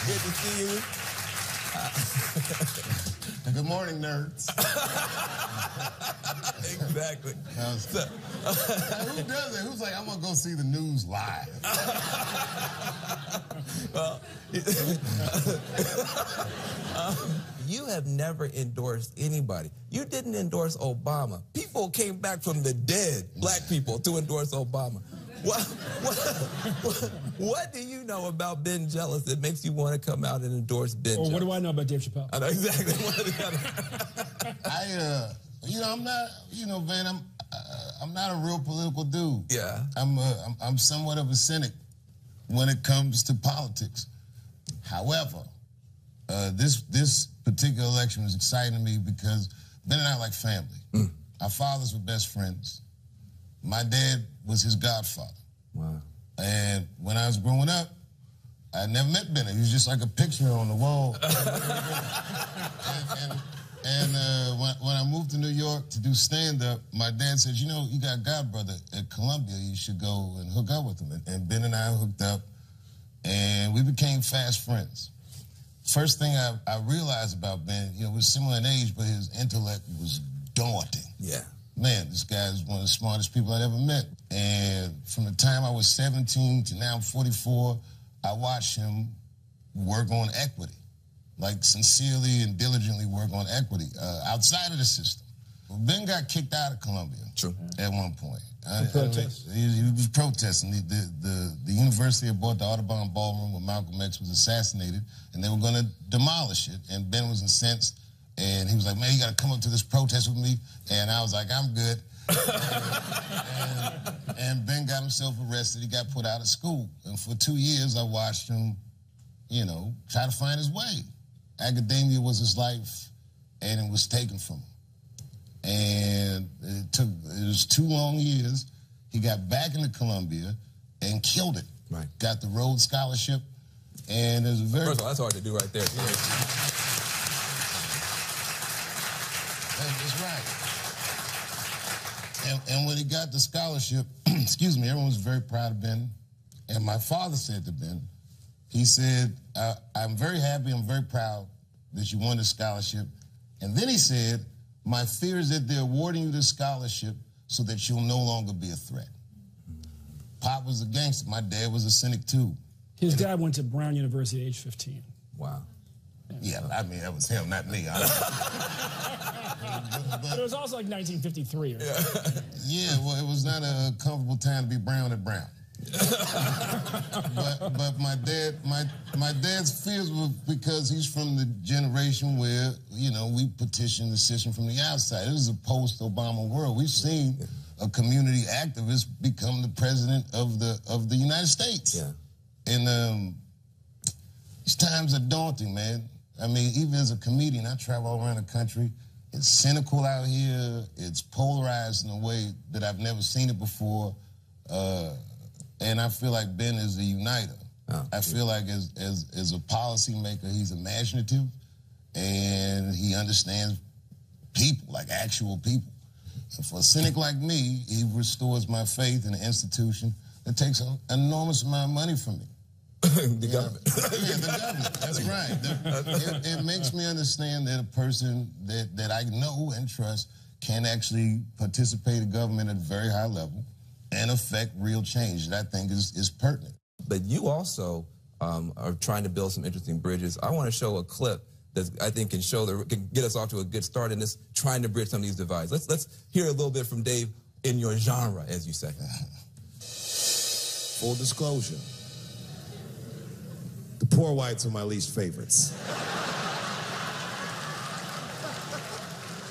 Good to see you. Good morning, nerds. Exactly. Who does it? Who's like, I'm going to go see the news live? Well, you have never endorsed anybody. You didn't endorse Obama. People came back from the dead, black people, to endorse Obama. What do you know about Ben Jealous that makes you want to come out and endorse Ben Jealous? What do I know about Dave Chappelle? I know exactly. I'm not, Van, I'm not a real political dude. Yeah. I'm somewhat of a cynic when it comes to politics. However, this particular election was exciting to me because Ben and I are like family. Our fathers were best friends. My dad was his godfather. Wow. And when I was growing up, I never met Ben. He was just like a picture on the wall. When I moved to New York to do stand-up, my dad said, you got a godbrother at Columbia. You should go and hook up with him. And Ben and I hooked up, and we became fast friends. First thing I realized about Ben, we're similar in age, but his intellect was daunting. Yeah. Man, this guy is one of the smartest people I'd ever met. And from the time I was 17 to now I'm 44, I watched him work on equity, like sincerely and diligently work on equity outside of the system. Well, Ben got kicked out of Columbia at one point. He was protesting. The university had bought the Audubon Ballroom where Malcolm X was assassinated, and they were going to demolish it. And Ben was incensed, and he was like, man, you got to come up to this protest with me. And I was like, I'm good. and Ben got himself arrested. He got put out of school. And for 2 years, I watched him, try to find his way. Academia was his life, and it was taken from him. And it was 2 long years. He got back into Columbia and killed it. Right. Got the Rhodes Scholarship. And it was very... First of all, that's hard to do right there. That's right. And when he got the scholarship, excuse me, everyone was very proud of Ben. And my father said to Ben, he said, I'm very happy, I'm very proud that you won the scholarship. And then he said, my fear is that they're awarding you the scholarship so that you'll no longer be a threat. Pop was a gangster. My dad was a cynic, too. His dad went to Brown University at age 15. Wow. Yeah, I mean, that was him, not me. But it was also like 1953 or something. Yeah, well, it was not a comfortable time to be Brown at Brown. but my dad's fears were because he's from the generation where, we petitioned the system from the outside. It was a post-Obama world. We've seen a community activist become the president of the United States. Yeah. And these times are daunting, man. I mean, even as a comedian, I travel all around the country. It's cynical out here. It's polarized in a way that I've never seen it before. And I feel like Ben is a uniter. I feel like as a policymaker, he's imaginative, and he understands people, like actual people. And for a cynic like me, he restores my faith in an institution that takes an enormous amount of money from me. The government. Yeah, the government. That's right. It makes me understand that a person that I know and trust can actually participate in government at a very high level and affect real change that I think is pertinent. But you also are trying to build some interesting bridges. I want to show a clip that I think can get us off to a good start in this, trying to bridge some of these divides. Let's hear a little bit from Dave in your genre, as you say. Full disclosure. The poor whites are my least favorites.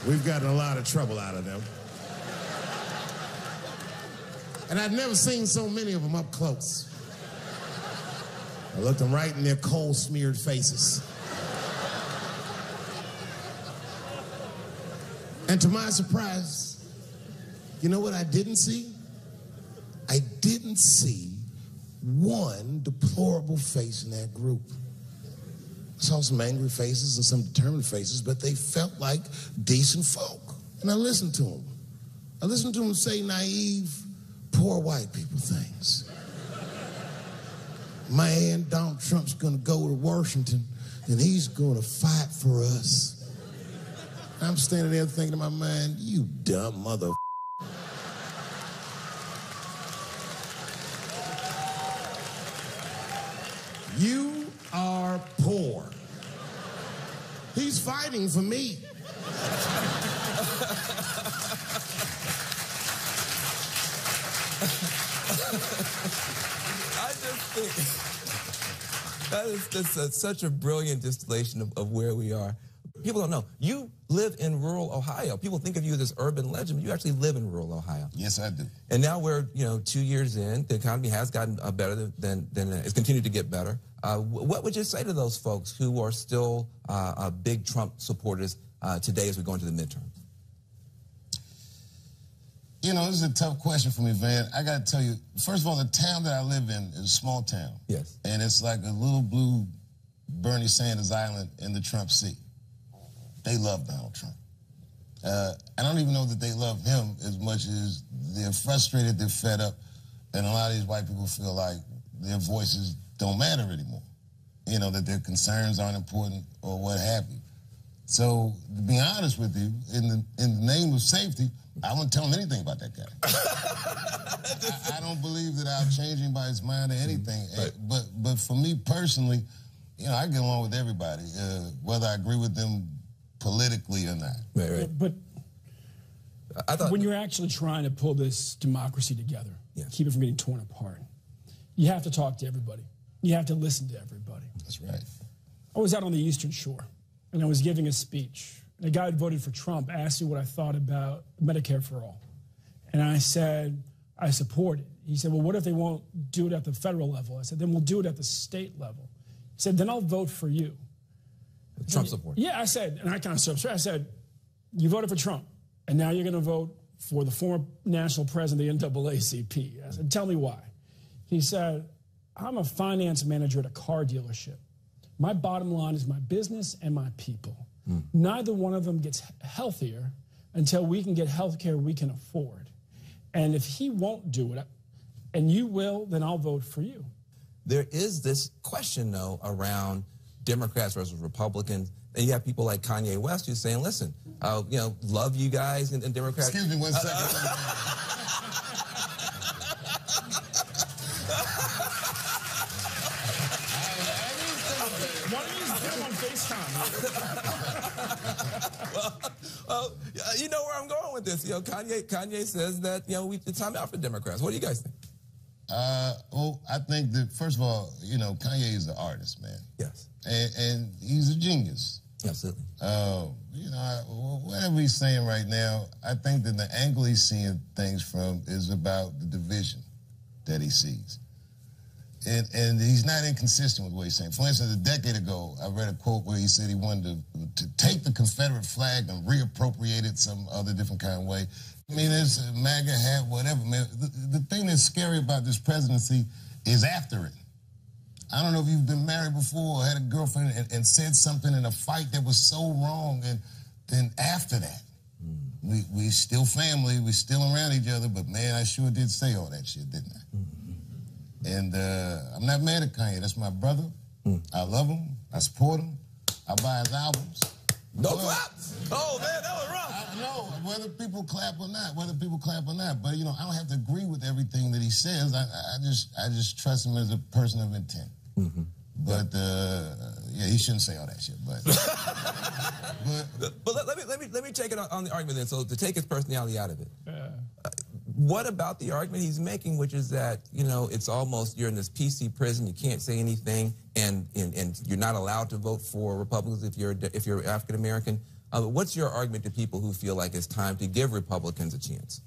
We've gotten a lot of trouble out of them. And I'd never seen so many of them up close. I looked them right in their coal-smeared faces. And to my surprise, you know what I didn't see? I didn't see one deplorable face in that group. I saw some angry faces and some determined faces, but they felt like decent folk. And I listened to them. I listened to them say naive, poor white people things. Man, Donald Trump's going to go to Washington, and he's going to fight for us. I'm standing there thinking in my mind, you dumb mother. You are poor. He's fighting for me. I just think that is just such a brilliant distillation of where we are. People don't know. You live in rural Ohio. People think of you as this urban legend, but you actually live in rural Ohio. Yes, I do. And now we're, 2 years in. The economy has gotten better than it's continued to get better. What would you say to those folks who are still big Trump supporters today as we go into the midterms? This is a tough question for me, Van. I got to tell you, first of all, the town that I live in is a small town. Yes. And it's like a little blue Bernie Sanders island in the Trump Sea. They love Donald Trump. I don't even know that they love him as much as they're frustrated, they're fed up, and a lot of these white people feel like their voices don't matter anymore. That their concerns aren't important or what have you. So, to be honest with you, in the name of safety, I wouldn't tell him anything about that guy. I don't believe that I'll change him by his mind or anything. Right. But for me personally, I get along with everybody, whether I agree with them politically or not. Right. But I thought when you're actually trying to pull this democracy together, keep it from getting torn apart, you have to talk to everybody. You have to listen to everybody. That's right. I was out on the Eastern Shore, and I was giving a speech. And a guy who voted for Trump asked me what I thought about Medicare for all. And I said, I support it. He said, well, what if they won't do it at the federal level? I said, then we'll do it at the state level. He said, then I'll vote for you. Trump support. Yeah, I said, and I kind of stood up. I said, you voted for Trump, and now you're going to vote for the former national president of the NAACP. I said, tell me why. He said, I'm a finance manager at a car dealership. My bottom line is my business and my people. Neither one of them gets healthier until we can get health care we can afford. And if he won't do it, and you will, then I'll vote for you. There is this question, though, around Democrats versus Republicans. And you have people like Kanye West who's saying, listen, love you guys and Democrats. Excuse me 1 second. Well, you know where I'm going with this. Kanye says that, it's time out for Democrats. What do you guys think? Well, I think that, first of all, Kanye is an artist, man. Yes. And he's a genius. Absolutely. Whatever he's saying right now, I think that the angle he's seeing things from is about the division that he sees. And he's not inconsistent with what he's saying. For instance, a decade ago, I read a quote where he said he wanted to take the Confederate flag and reappropriate it some other different kind of way. I mean, it's a MAGA hat, whatever, man. The thing that's scary about this presidency is after it. I don't know if you've been married before or had a girlfriend and said something in a fight that was so wrong, and then after that, we still family, we still around each other, but man, I sure did say all that shit, didn't I? And I'm not mad at Kanye. That's my brother. I love him. I support him. I buy his albums. No claps? Oh, man, that was rough. I know, whether people clap or not, But, I don't have to agree with everything that he says. I just trust him as a person of intent. But, he shouldn't say all that shit, But let me take it on the argument then. So to take his personality out of it. What about the argument he's making, which is that, it's almost you're in this PC prison, you can't say anything, and you're not allowed to vote for Republicans if you're African American. What's your argument to people who feel like it's time to give Republicans a chance?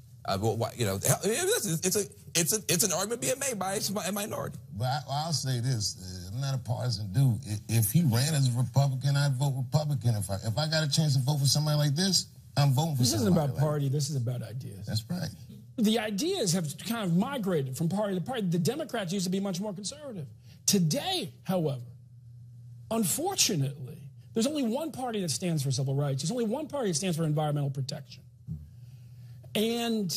It's an argument being made by a minority. But I'll say this: I'm not a partisan dude. If he ran as a Republican, I'd vote Republican. If I got a chance to vote for somebody like this, I'm voting for somebody. This isn't about party. This is about ideas. That's right. The ideas have kind of migrated from party to party. The Democrats used to be much more conservative. Today, however, unfortunately, there's only one party that stands for civil rights. There's only one party that stands for environmental protection. And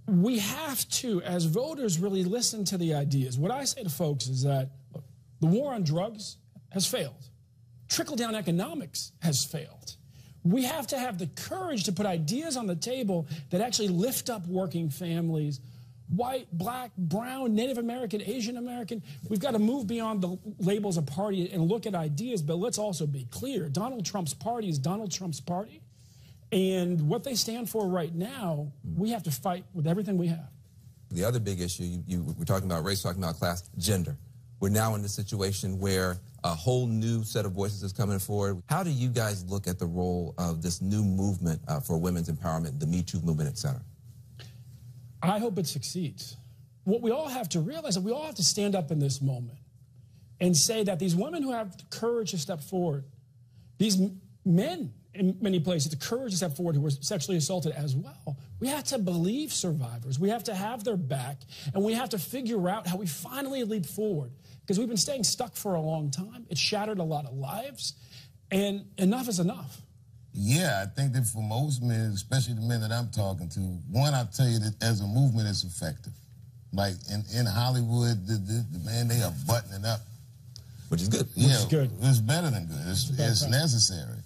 we have to, as voters, really listen to the ideas. What I say to folks is that, look, the war on drugs has failed. Trickle-down economics has failed. We have to have the courage to put ideas on the table that actually lift up working families, white, black, brown, Native American, Asian American. We've got to move beyond the labels of party and look at ideas, but let's also be clear. Donald Trump's party is Donald Trump's party. And what they stand for right now, we have to fight with everything we have. The other big issue, we're talking about race, talking about class, gender. We're now in a situation where a whole new set of voices is coming forward. How do you guys look at the role of this new movement for women's empowerment, the Me Too movement, et cetera? I hope it succeeds. What we all have to realize is we all have to stand up in this moment and say that these women who have the courage to step forward, these men in many places, the courage to step forward who were sexually assaulted as well, we have to believe survivors. We have to have their back, and we have to figure out how we finally leap forward. Because we've been staying stuck for a long time. It shattered a lot of lives, and enough is enough. Yeah, I think that for most men, especially the men that I'm talking to, one, I'll tell you that as a movement, it's effective. Like in Hollywood, the man, they are buttoning up. Which is good. Yeah, Which is good. It's better than good. It's necessary.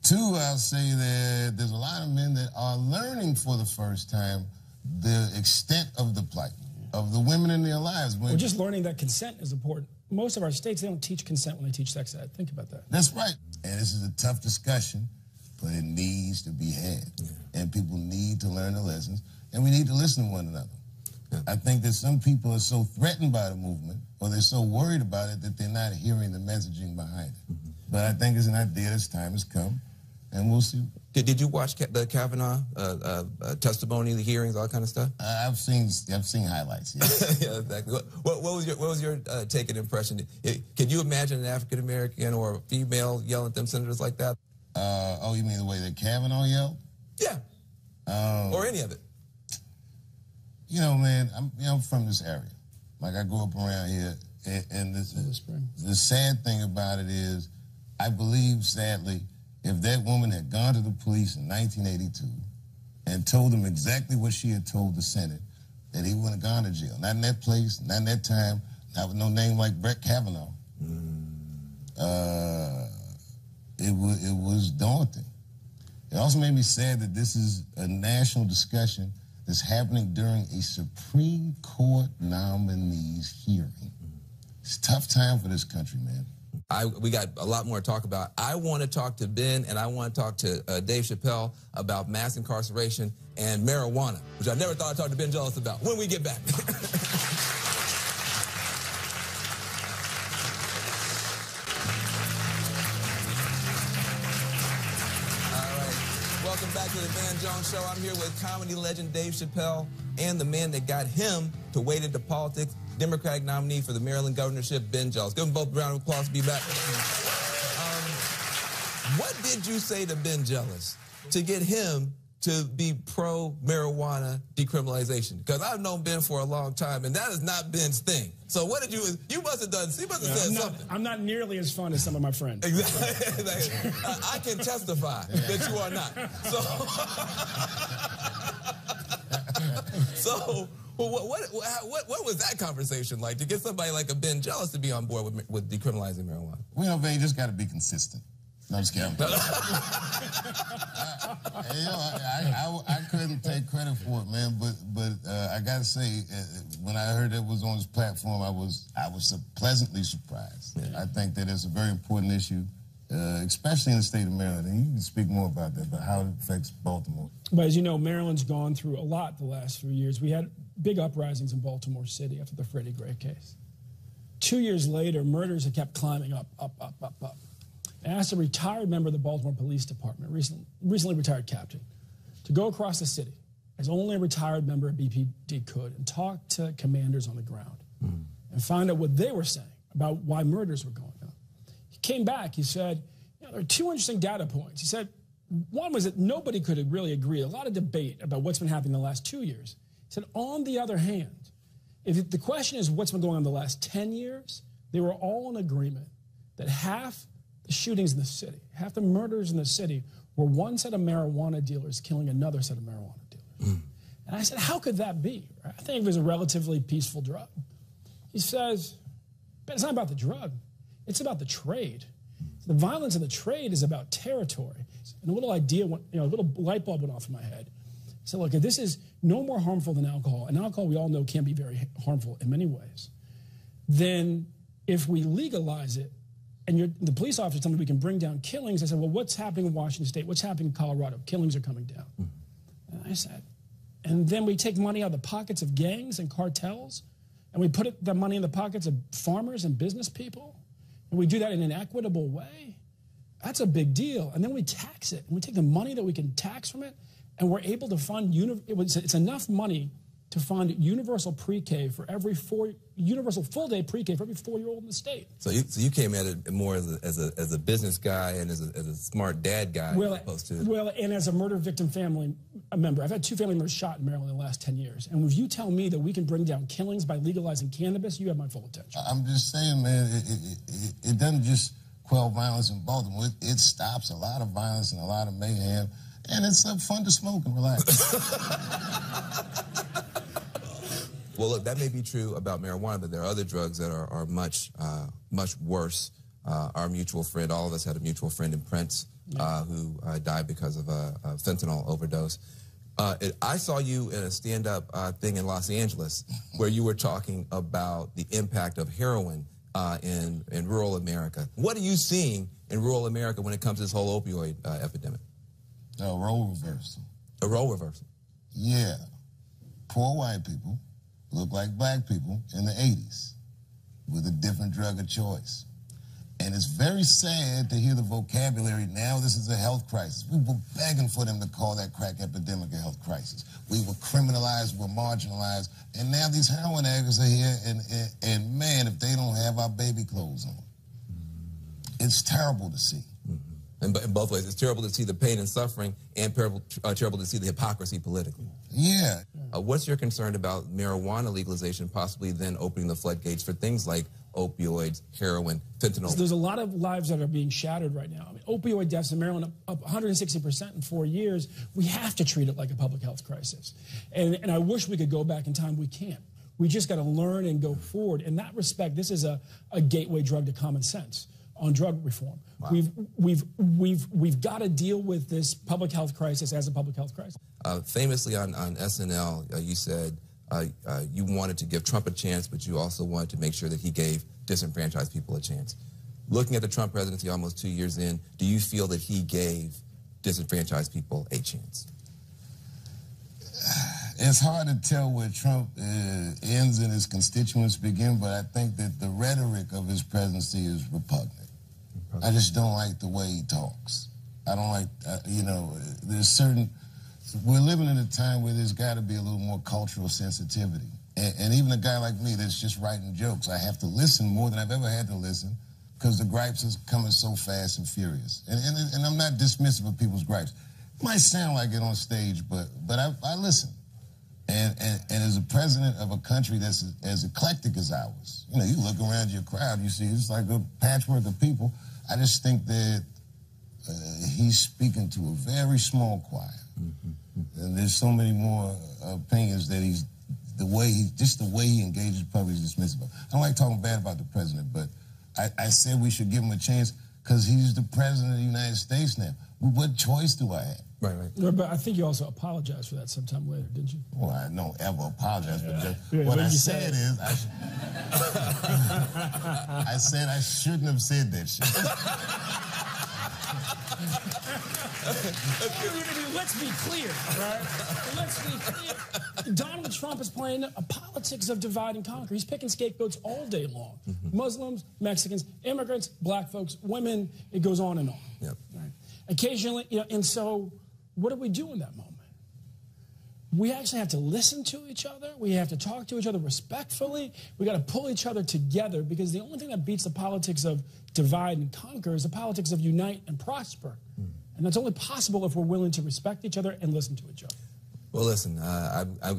Two, I'll say that there's a lot of men that are learning for the first time the extent of the plight of the women in their lives. We're just learning that consent is important. Most of our states, they don't teach consent when they teach sex ed. Think about that. That's right. And this is a tough discussion, but it needs to be had. Yeah. And people need to learn the lessons, and we need to listen to one another. Yeah. I think that some people are so threatened by the movement, or they're so worried about it, that they're not hearing the messaging behind it. Mm-hmm. But I think it's an idea this time has come, and we'll see. Did you watch the Kavanaugh testimony, the hearings, all that kind of stuff? I've seen highlights. Yes. Yeah, exactly. What was your take and impression? Can you imagine an African American or a female yelling at them senators like that? Oh, you mean the way that Kavanaugh yelled? Yeah. Or any of it. You know, man, I'm from this area. Like, I grew up around here, and the sad thing about it is, I believe, sadly, if that woman had gone to the police in 1982 and told them exactly what she had told the Senate, that he wouldn't have gone to jail. Not in that place, not in that time, not with no name like Brett Kavanaugh. It was daunting. It also made me sad that this is a national discussion that's happening during a Supreme Court nominee's hearing. It's a tough time for this country, man. We got a lot more to talk about. I want to talk to Ben, and I want to talk to Dave Chappelle about mass incarceration and marijuana, which I never thought I'd talk to Ben Jealous about when we get back. Welcome back to the Van Jones Show. I'm here with comedy legend Dave Chappelle and the man that got him to wade into politics, Democratic nominee for the Maryland governorship, Ben Jealous. Give them both a round of applause to be back. What did you say to Ben Jealous to get him to be pro-marijuana decriminalization? Because I've known Ben for a long time, and that is not Ben's thing. So what did you must have done, you must have said something. I'm not nearly as fun as some of my friends. Exactly. I can testify that you are not. So what was that conversation like, to get somebody like a Ben Jealous to be on board with decriminalizing marijuana? Well, you know, Ben, you just got to be consistent. No, I'm just kidding. I couldn't take credit for it, man. But I gotta say, when I heard it was on his platform, I was pleasantly surprised. Yeah. I think that it's a very important issue, especially in the state of Maryland. And you can speak more about that, but how it affects Baltimore. But as you know, Maryland's gone through a lot the last few years. We had big uprisings in Baltimore City after the Freddie Gray case. 2 years later, murders have kept climbing up. I asked a retired member of the Baltimore Police Department, recently retired captain, to go across the city, as only a retired member of BPD could, and talk to commanders on the ground and find out what they were saying about why murders were going on. He came back, he said, there are two interesting data points. He said, one was that nobody could really agree, a lot of debate about what's been happening in the last 2 years. He said, on the other hand, if the question is what's been going on in the last 10 years, they were all in agreement that half the shootings in the city, half the murders in the city were one set of marijuana dealers killing another set of marijuana dealers. And I said, how could that be? I think it was a relatively peaceful drug. He says, but it's not about the drug. It's about the trade. The violence of the trade is about territory. And a little idea, a little light bulb went off in my head. I said, look, if this is no more harmful than alcohol, and alcohol we all know can be very harmful in many ways, then if we legalize it, and the police officer told me we can bring down killings, I said, well, what's happening in Washington State? What's happening in Colorado? Killings are coming down. And I said, and then we take money out of the pockets of gangs and cartels, and we put the money in the pockets of farmers and business people, and we do that in an equitable way. That's a big deal. And then we tax it, and we take the money that we can tax from it, and we're able to fund, it's enough money to fund universal pre-K for every universal full-day pre-K for every 4-year-old in the state. So you came at it more as a business guy and as a smart dad guy, as opposed to... Well, and as a murder victim family member. I've had 2 family members shot in Maryland in the last 10 years. And if you tell me that we can bring down killings by legalizing cannabis, you have my full attention. I'm just saying, man, it doesn't just quell violence in Baltimore. It stops a lot of violence and a lot of mayhem. And it's fun to smoke and relax. Well, look, that may be true about marijuana, but there are other drugs that are much worse. Our mutual friend, all of us had a mutual friend in Prince who died because of a fentanyl overdose. I saw you in a stand-up thing in Los Angeles where you were talking about the impact of heroin in rural America. What are you seeing in rural America when it comes to this whole opioid epidemic? A role reversal. A role reversal? Yeah. Poor white people look like black people in the 80s with a different drug of choice. And it's very sad to hear the vocabulary, now this is a health crisis. We were begging for them to call that crack epidemic a health crisis. We were criminalized, we were marginalized, and now these heroin addicts are here, and man, if they don't have our baby clothes on. It's terrible to see. In both ways. It's terrible to see the pain and suffering, and terrible to see the hypocrisy politically. Yeah. What's your concern about marijuana legalization possibly then opening the floodgates for things like opioids, heroin, fentanyl? There's a lot of lives that are being shattered right now. I mean, opioid deaths in Maryland up 160% in 4 years. We have to treat it like a public health crisis. And I wish we could go back in time. We can't. We just got to learn and go forward. In that respect, this is a gateway drug to common sense on drug reform. Wow. We've got to deal with this public health crisis as a public health crisis. Famously on SNL, you said you wanted to give Trump a chance, but you also wanted to make sure that he gave disenfranchised people a chance. Looking at the Trump presidency almost 2 years in, do you feel that he gave disenfranchised people a chance? It's hard to tell where Trump ends and his constituents begin, but I think that the rhetoric of his presidency is repugnant. I just don't like the way he talks. I don't like, we're living in a time where there's got to be a little more cultural sensitivity. And even a guy like me that's just writing jokes, I have to listen more than I've ever had to listen because the gripes is coming so fast and furious. And I'm not dismissive of people's gripes. It might sound like it on stage, but I listen. And as a president of a country that's as eclectic as ours, you look around your crowd, you see it's like a patchwork of people. I just think that he's speaking to a very small choir. And there's so many more opinions that the way he engages public is dismissive. I don't like talking bad about the president, but I said we should give him a chance because he's the president of the United States now. What choice do I have? Right. No, but I think you also apologized for that sometime later, didn't you? Well, I don't ever apologize for that. What I said is, I said I shouldn't have said that shit. Let's be clear, right? Let's be clear. Donald Trump is playing a politics of divide and conquer. He's picking scapegoats all day long. Muslims, Mexicans, immigrants, black folks, women, it goes on and on. Yep. Right? Occasionally, and so what do we do in that moment? We actually have to listen to each other. We have to talk to each other respectfully. We got to pull each other together because the only thing that beats the politics of divide and conquer is the politics of unite and prosper. And that's only possible if we're willing to respect each other and listen to each other. Well, listen,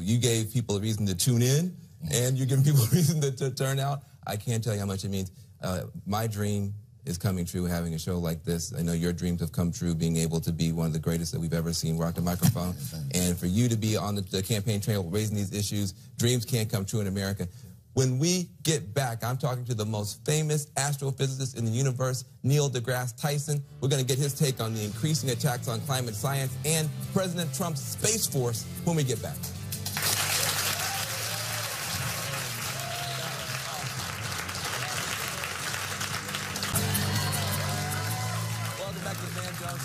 you gave people a reason to tune in, and you're giving people a reason to turn out. I can't tell you how much it means. My dream is coming true having a show like this. I know your dreams have come true, being able to be one of the greatest that we've ever seen rock the microphone. And for you to be on the campaign trail raising these issues, dreams can't come true in America. When we get back, I'm talking to the most famous astrophysicist in the universe, Neil deGrasse Tyson. We're going to get his take on the increasing attacks on climate science and President Trump's Space Force when we get back.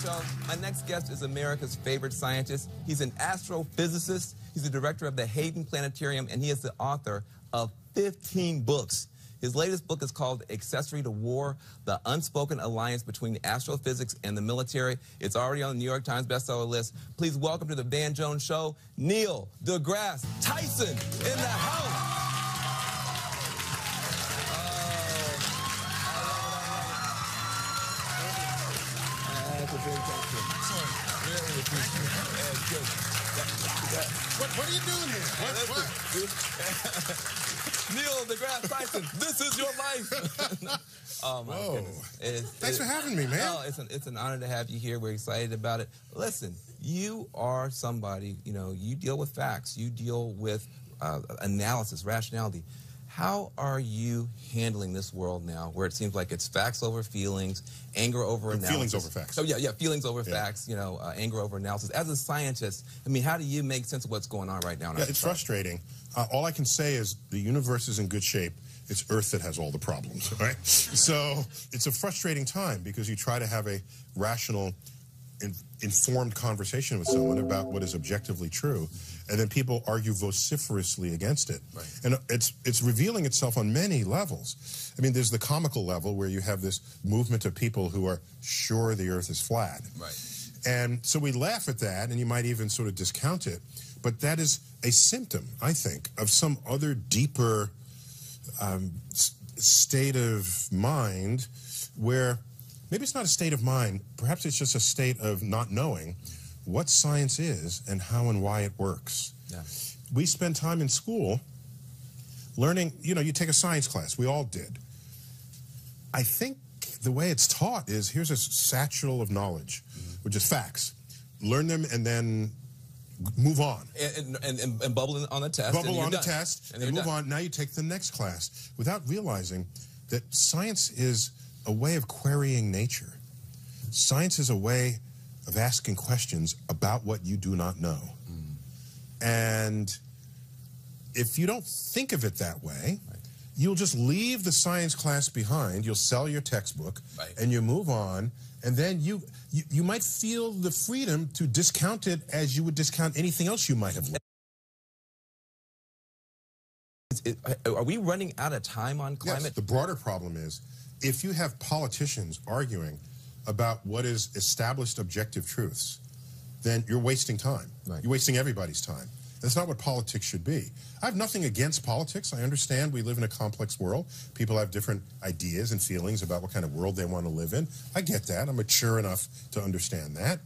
Show. My next guest is America's favorite scientist. He's an astrophysicist. He's the director of the Hayden Planetarium, and he is the author of 15 books. His latest book is called Accessory to War, The Unspoken Alliance Between Astrophysics and the Military. It's already on the New York Times bestseller list. Please welcome to the Van Jones Show, Neil deGrasse Tyson in the house. What are you doing here? Neil deGrasse Tyson, this is your life. Oh, my goodness. Thanks for having me, man. No, it's an honor to have you here. We're excited about it. Listen, you are somebody, you deal with facts. You deal with analysis, rationality. How are you handling this world now where it seems like it's facts over feelings, anger over analysis? Feelings over facts. So yeah, feelings over facts, anger over analysis. As a scientist, I mean, how do you make sense of what's going on right now? Yeah, it's frustrating. All I can say is the universe is in good shape. It's Earth that has all the problems, right? So it's a frustrating time because you try to have a rational, informed conversation with someone about what is objectively true, and then people argue vociferously against it. Right. And it's revealing itself on many levels. I mean, there's the comical level where you have this movement of people who are sure the Earth is flat. Right. And so we laugh at that, and you might even sort of discount it, but that is a symptom, I think, of some other deeper state of mind where maybe it's not a state of mind, perhaps it's just a state of not knowing what science is and how and why it works. Yeah. We spend time in school learning, you take a science class, we all did. I think the way it's taught is here's a satchel of knowledge, which is facts. Learn them and then move on. And bubble on the test. Bubble on the test and move on. Now you take the next class without realizing that science is a way of querying nature. Science is a way of asking questions about what you do not know. And if you don't think of it that way, you'll just leave the science class behind, you'll sell your textbook, and you move on, and then you might feel the freedom to discount it as you would discount anything else you might have learned. Are we running out of time on climate? Yes, the broader problem is, if you have politicians arguing about what is established objective truths, then you're wasting time. Right. You're wasting everybody's time. That's not what politics should be. I have nothing against politics. I understand we live in a complex world. People have different ideas and feelings about what kind of world they want to live in. I get that. I'm mature enough to understand that.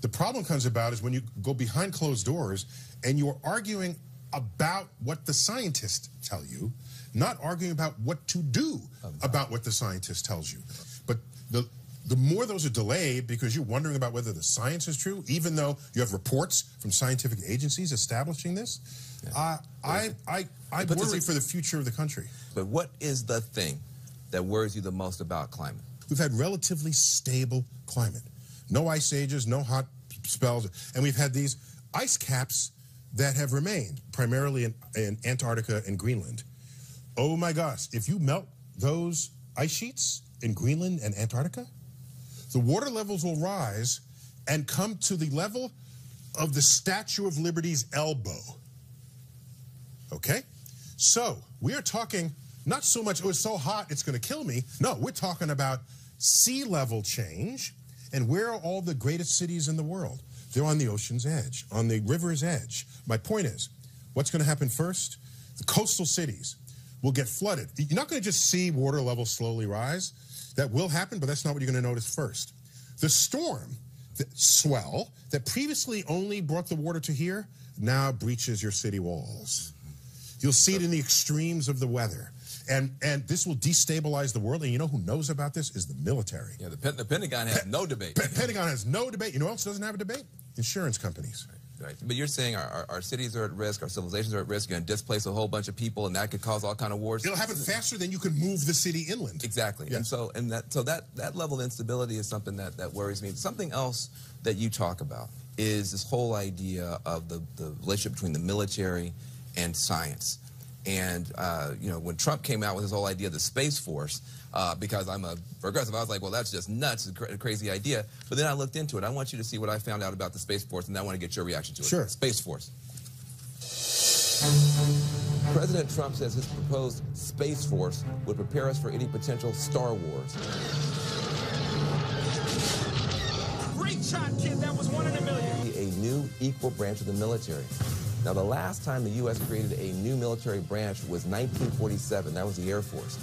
The problem comes about is when you go behind closed doors and you're arguing about what the scientists tell you, not arguing about what to do about what the scientist tells you. But the more those are delayed because you're wondering about whether the science is true, even though you have reports from scientific agencies establishing this, I worry for the future of the country. But what is the thing that worries you the most about climate? We've had relatively stable climate. No ice ages, no hot spells, and we've had these ice caps that have remained, primarily in Antarctica and Greenland. Oh my gosh, if you melt those ice sheets in Greenland and Antarctica, the water levels will rise and come to the level of the Statue of Liberty's elbow. Okay? So, we are talking not so much, oh, it's so hot, it's going to kill me. No, we're talking about sea level change. And where are all the greatest cities in the world? They're on the ocean's edge, on the river's edge. My point is, what's going to happen first? The coastal cities will get flooded. You're not going to just see water levels slowly rise. That will happen, but that's not what you're going to notice first. The storm, the swell, that previously only brought the water to here, now breaches your city walls. You'll see it in the extremes of the weather. And this will destabilize the world. And you know who knows about this is the military. Yeah, the Pentagon has no debate. Pentagon has no debate. You know who else doesn't have a debate? Insurance companies. Right. But you're saying our cities are at risk, our civilizations are at risk, you're going to displace a whole bunch of people, and that could cause all kind of wars. It'll happen faster than you can move the city inland. Exactly. Yes. And that level of instability is something that worries me. Something else that you talk about is this whole idea of the relationship between the military and science. And, you know, when Trump came out with his whole idea of the Space Force, because I'm a progressive, I was like, well, that's just nuts, a crazy idea. But then I looked into it. I want you to see what I found out about the Space Force, and I want to get your reaction to it. Sure. Space Force. President Trump says his proposed Space Force would prepare us for any potential Star Wars. Great shot, kid. That was 1 in a million. A new equal branch of the military. Now, the last time the U.S. created a new military branch was 1947. That was the Air Force.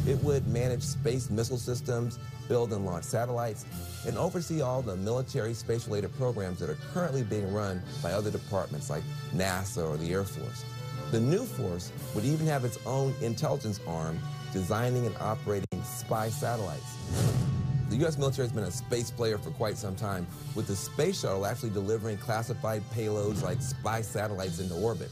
It would manage space missile systems, build and launch satellites, and oversee all the military space-related programs that are currently being run by other departments like NASA or the Air Force. The new force would even have its own intelligence arm, designing and operating spy satellites. The U.S. military has been a space player for quite some time, with the space shuttle actually delivering classified payloads like spy satellites into orbit.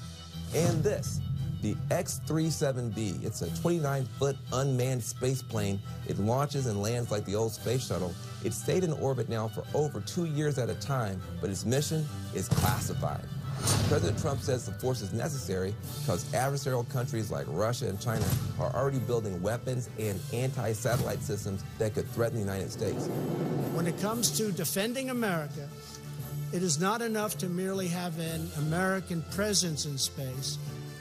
And this, the X-37B, it's a 29-foot unmanned space plane. It launches and lands like the old space shuttle. It's stayed in orbit now for over 2 years at a time, but its mission is classified. President Trump says the force is necessary because adversarial countries like Russia and China are already building weapons and anti-satellite systems that could threaten the United States. When it comes to defending America, it is not enough to merely have an American presence in space.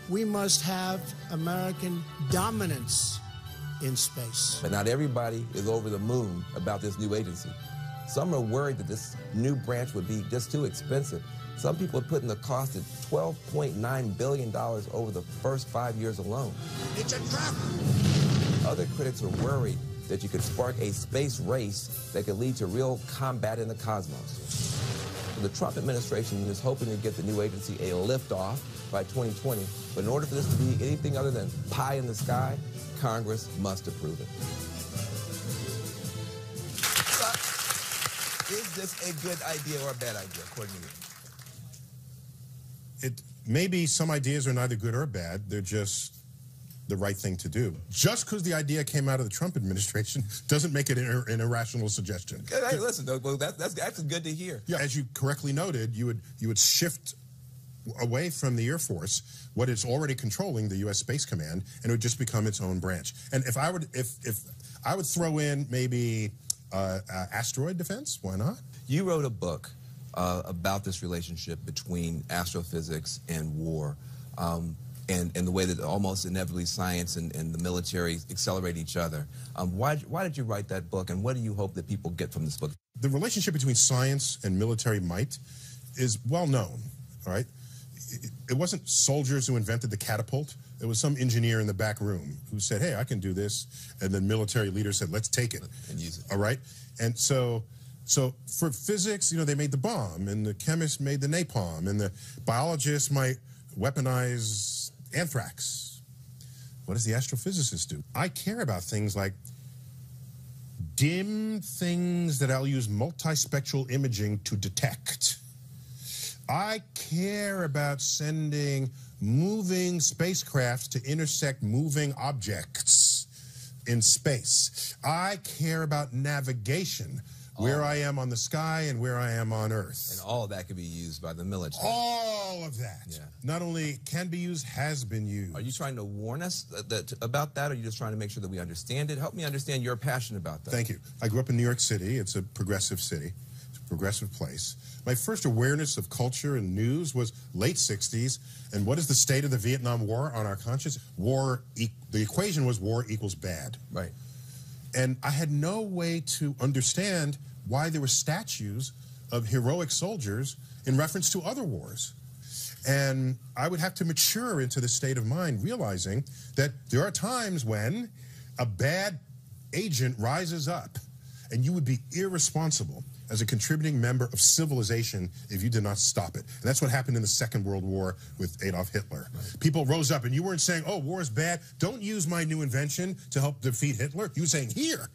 We must have American dominance in space. But not everybody is over the moon about this new agency. Some are worried that this new branch would be just too expensive. Some people are putting the cost at $12.9 billion over the first 5 years alone. It's a trap. Other critics are worried that you could spark a space race that could lead to real combat in the cosmos. The Trump administration is hoping to get the new agency a liftoff by 2020, but in order for this to be anything other than pie in the sky, Congress must approve it. Is this a good idea or a bad idea, according to you? Maybe some ideas are neither good or bad. They're just the right thing to do. Just because the idea came out of the Trump administration doesn't make it an irrational suggestion. Hey, listen, well, that's actually good to hear. Yeah, as you correctly noted, you would shift away from the Air Force what it's already controlling, the U.S. Space Command, and it would just become its own branch. And if I would throw in maybe asteroid defense, why not? You wrote a book about this relationship between astrophysics and war, and the way that almost inevitably science and the military accelerate each other. Why did you write that book, and what do you hope that people get from this book? The relationship between science and military might is well known, all right? It wasn't soldiers who invented the catapult. It was some engineer in the back room who said, hey, I can do this, and then military leaders said, let's take it. And use it. All right? And so for physics, you know, they made the bomb, and the chemists made the napalm, and the biologists might weaponize anthrax. What does the astrophysicist do? I care about things like dim things that I'll use multispectral imaging to detect. I care about sending moving spacecraft to intersect moving objects in space. I care about navigation, where I am on the sky and where I am on Earth. And all of that could be used by the military. All of that. Yeah. Not only can be used, has been used. Are you trying to warn us about that, or are you just trying to make sure that we understand it? Help me understand your passion about that. Thank you. I grew up in New York City. It's a progressive city. It's a progressive place. My first awareness of culture and news was late 60s. And what is the state of the Vietnam War on our conscience? The equation was war equals bad. Right. And I had no way to understand why there were statues of heroic soldiers in reference to other wars. And I would have to mature into the state of mind, realizing that there are times when a bad agent rises up, and you would be irresponsible as a contributing member of civilization if you did not stop it. And that's what happened in the Second World War with Adolf Hitler. Right. People rose up, and you weren't saying, oh, war is bad. Don't use my new invention to help defeat Hitler. You were saying, here,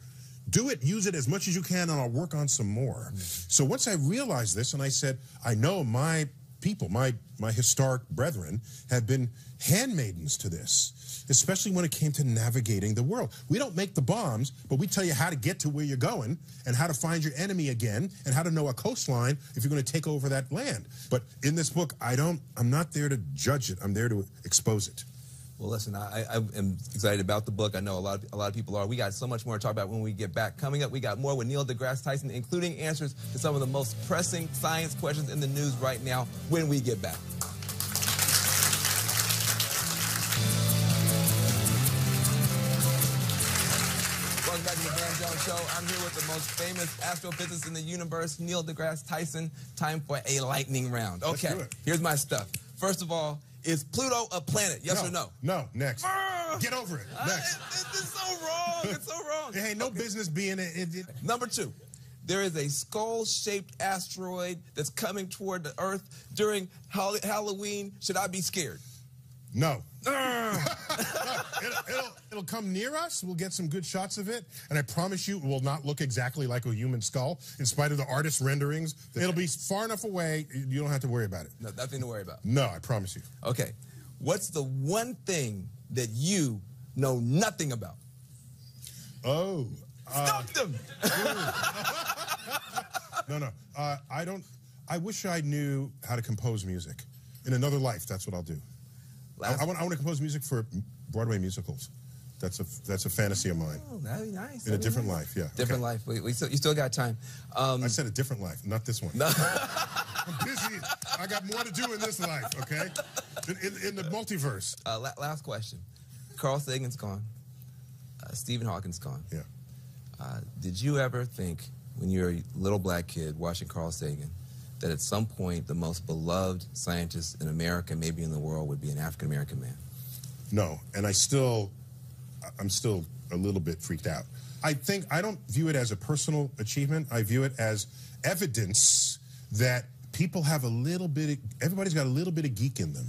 do it, use it as much as you can, and I'll work on some more. So once I realized this, and I said, I know my people, my historic brethren, have been handmaidens to this, especially when it came to navigating the world. We don't make the bombs, but we tell you how to get to where you're going and how to find your enemy again and how to know a coastline if you're going to take over that land. But in this book, I'm not there to judge it. I'm there to expose it. Well, listen, I am excited about the book. I know a lot of people are. We got so much more to talk about when we get back. Coming up, we got more with Neil deGrasse Tyson, including answers to some of the most pressing science questions in the news right now when we get back. Welcome back to the Van Jones Show. I'm here with the most famous astrophysicist in the universe, Neil deGrasse Tyson. Time for a lightning round. Okay, here's my stuff. First of all, is Pluto a planet? Yes or no? No. Next. Get over it. Next. It's so wrong. It's so wrong. It ain't no business being it. Number 2. There is a skull-shaped asteroid that's coming toward the Earth during Halloween. Should I be scared? No. It'll come near us. We'll get some good shots of it. And I promise you, it will not look exactly like a human skull, in spite of the artist's renderings. It'll be far enough away, you don't have to worry about it. No, nothing to worry about. No, I promise you. Okay. What's the one thing that you know nothing about? Oh. Stumped him! No. I wish I knew how to compose music. In another life, that's what I'll do. I want to compose music for Broadway musicals. That's a fantasy of mine. Oh, that'd be nice. In a different life, yeah. Different life. You still got time. I said a different life, not this one. No. I'm busy. I got more to do in this life, okay? In the multiverse. Last question. Carl Sagan's gone. Stephen Hawking's gone. Yeah. Did you ever think, when you were a little black kid watching Carl Sagan, that at some point the most beloved scientist in America, maybe in the world, would be an African-American man? No, and I'm still a little bit freaked out. I don't view it as a personal achievement. I view it as evidence that people have everybody's got a little bit of geek in them.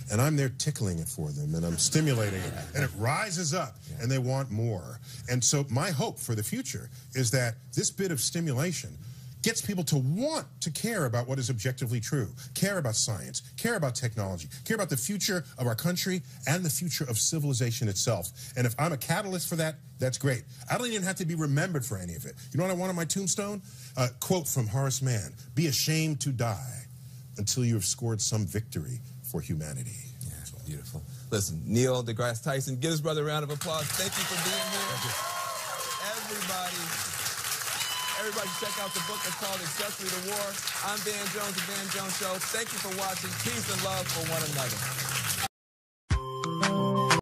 And I'm there tickling it for them, and I'm stimulating it, and it rises up, and they want more. And so my hope for the future is that this bit of stimulation gets people to want to care about what is objectively true, care about science, care about technology, care about the future of our country and the future of civilization itself. And if I'm a catalyst for that, that's great. I don't even have to be remembered for any of it. You know what I want on my tombstone? A quote from Horace Mann: "Be ashamed to die until you have scored some victory for humanity." Yeah, beautiful. Listen, Neil deGrasse Tyson, give his brother a round of applause. Thank you for being here. Everybody check out the book. It's called Accessory to War. I'm Van Jones, The Van Jones Show. Thank you for watching. Peace and love for one another.